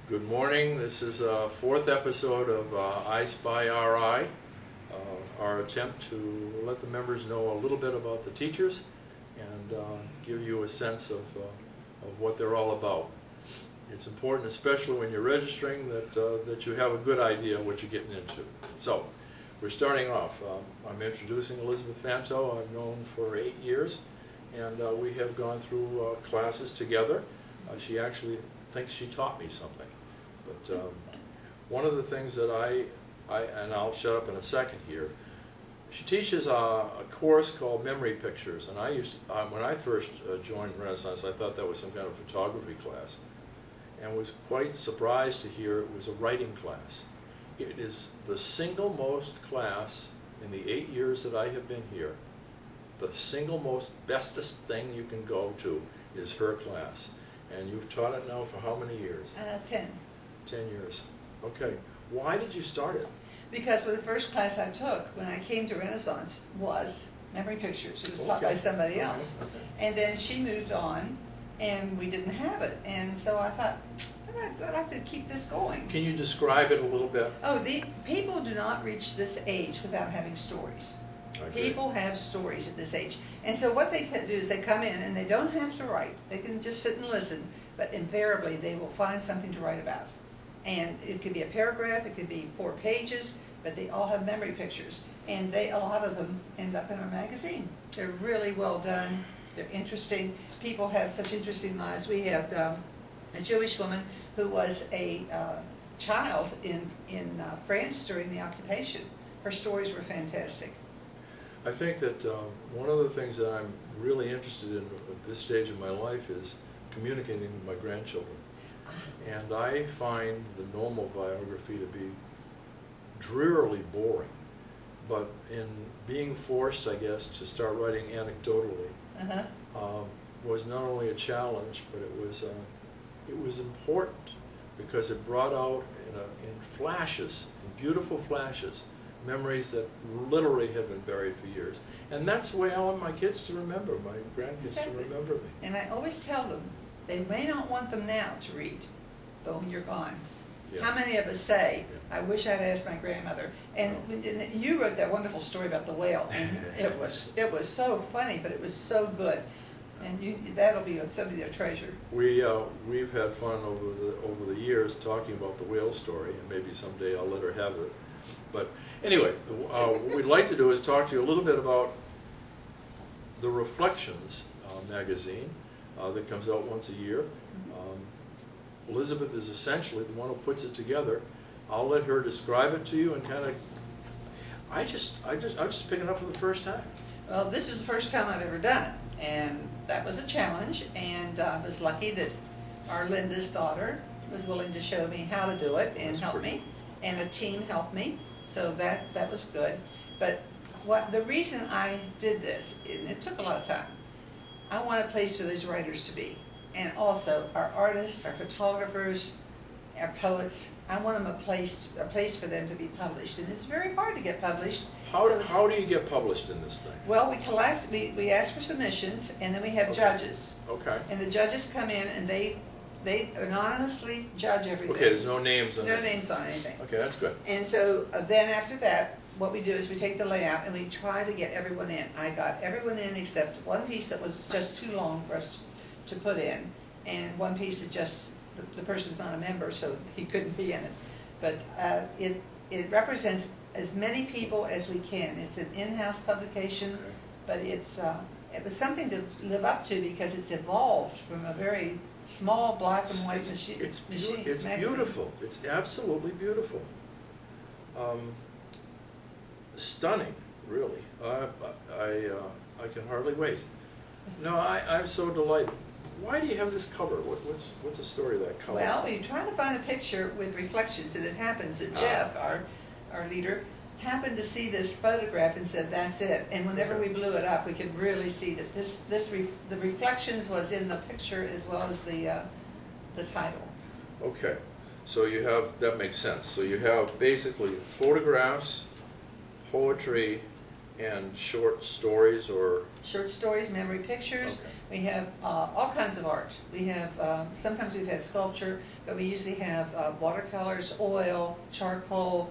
Good morning. This is a fourth episode of I Spy RI, our attempt to let the members know a little bit about the teachers and give you a sense of what they're all about. It's important, especially when you're registering, that you have a good idea of what you're getting into. So, we're starting off. I'm introducing Elizabeth Fanto. I've known for 8 years, and we have gone through classes together. She actually thinks she taught me something. But one of the things that and I'll shut up in a second here, she teaches a course called Memory Pictures, and when I first joined Renaissance, I thought that was some kind of photography class, and was quite surprised to hear it was a writing class. It is the single most class in the 8 years that I have been here. The single most bestest thing you can go to is her class, and you've taught it now for how many years? 10. 10 years. Okay. Why did you start it? Because the first class I took when I came to Renaissance was Memory Pictures. It was taught by somebody else. Okay. And then she moved on, and we didn't have it. And so I thought, I'd like to keep this going. Can you describe it a little bit? Oh, the people do not reach this age without having stories. Okay. People have stories at this age. And so what they can do is they come in and they don't have to write. They can just sit and listen, but invariably they will find something to write about. And it could be a paragraph, it could be 4 pages, but they all have memory pictures. And a lot of them end up in our magazine. They're really well done, they're interesting. People have such interesting lives. We had a Jewish woman who was a child in France during the occupation. Her stories were fantastic. I think that one of the things that I'm really interested in at this stage of my life is communicating with my grandchildren. And I find the normal biography to be drearily boring. But in being forced, I guess, to start writing anecdotally was not only a challenge, but it was important because it brought out in flashes, in beautiful flashes, memories that literally have been buried for years. And that's the way I want my kids to remember, my grandkids to remember me. And I always tell them, they may not want them now to read, but when you're gone. Yeah. How many of us say, I wish I'd asked my grandmother. And you wrote that wonderful story about the whale, and it was so funny, but it was so good. And that'll be something of treasure. We've had fun over the years talking about the whale story, and maybe someday I'll let her have it. But anyway, what we'd like to do is talk to you a little bit about the Reflections magazine that comes out once a year. Elizabeth is essentially the one who puts it together. I'll let her describe it to you and kind of. I'm just picking it up for the first time. Well, this was the first time I've ever done it, and that was a challenge. And I was lucky that our Linda's daughter was willing to show me how to do it and help me, and a team helped me. So that was good. But the reason I did this, and it took a lot of time, I want a place for those writers to be. And also our artists, our photographers, our poets, I want them a place for them to be published. And it's very hard to get published. How do you get published in this thing? Well, we ask for submissions, and then we have judges. Okay. And the judges come in and they anonymously judge everything. Okay, there's no names on it. No names on anything. Okay, that's good. And so then after that, what we do is we take the layout and we try to get everyone in. I got everyone in except one piece that was just too long for us to put in, and one piece is just the person's not a member, so he couldn't be in it. But it represents as many people as we can. It's an in-house publication, but it was something to live up to because it's evolved from a very small black and white machine. It's beautiful. It's absolutely beautiful. Stunning, really. I can hardly wait. No, I'm so delighted. Why do you have this cover? What's the story of that cover? Well, we tried to find a picture with reflections, and it happens that Jeff, our leader, happened to see this photograph and said, "That's it." And whenever we blew it up, we could really see that the reflections was in the picture as well as the title. Okay, so you have, that makes sense. So you have basically photographs, poetry and short stories, or? Short stories, memory pictures. Okay. We have all kinds of art. We have, sometimes we've had sculpture, but we usually have watercolors, oil, charcoal.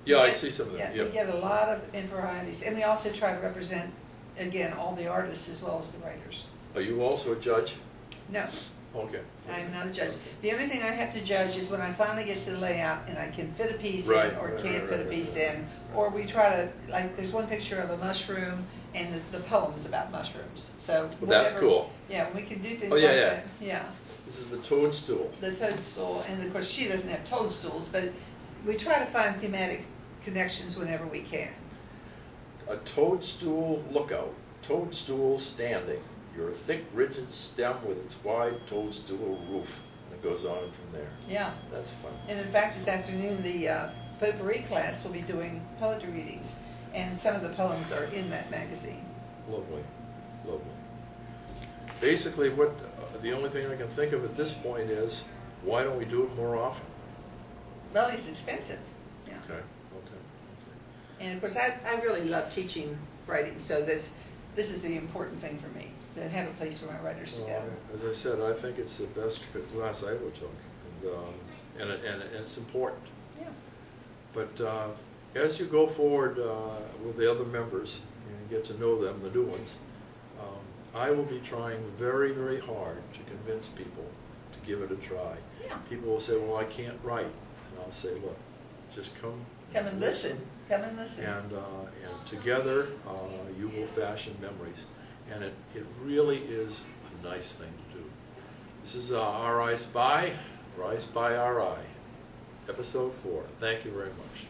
Yeah, I see some of that, Yeah, yeah. we get a lot of varieties. And we also try to represent, again, all the artists as well as the writers. Are you also a judge? No, Okay. I'm not a judge. Okay. The only thing I have to judge is when I finally get to the layout and I can fit a piece Right, in or right, can't right, fit a right, piece right, in. right. Or we try to, like, there's one picture of a mushroom and the poems about mushrooms. So Well, that's whatever- cool. Yeah, we can do things Oh, yeah, like yeah. that. Yeah, This is the toadstool. the toadstool, and of course she doesn't have toadstools, but we try to find thematic connections whenever we can. A toadstool lookout, toadstool standing, your thick rigid stem with its wide toadstool roof. And it goes on from there. Yeah, That's fun. and in fact this afternoon the potpourri class will be doing poetry readings, and some of the poems are in that magazine. Lovely, lovely. Basically, what the only thing I can think of at this point is, why don't we do it more often? Well, it's expensive, yeah. Okay. And of course, I really love teaching writing, so this is the important thing for me, to have a place for my writers to go. As I said, I think it's the best class I ever took, and it's important. Yeah. But as you go forward with the other members and get to know them, the new ones, I will be trying very, very hard to convince people to give it a try. Yeah. People will say, well, I can't write. And I'll say, look, just come. Come and listen. Come and listen. And together you will fashion memories. And it really is a nice thing to do. This is RI Spy, or I Spy RI, episode 4. Thank you very much.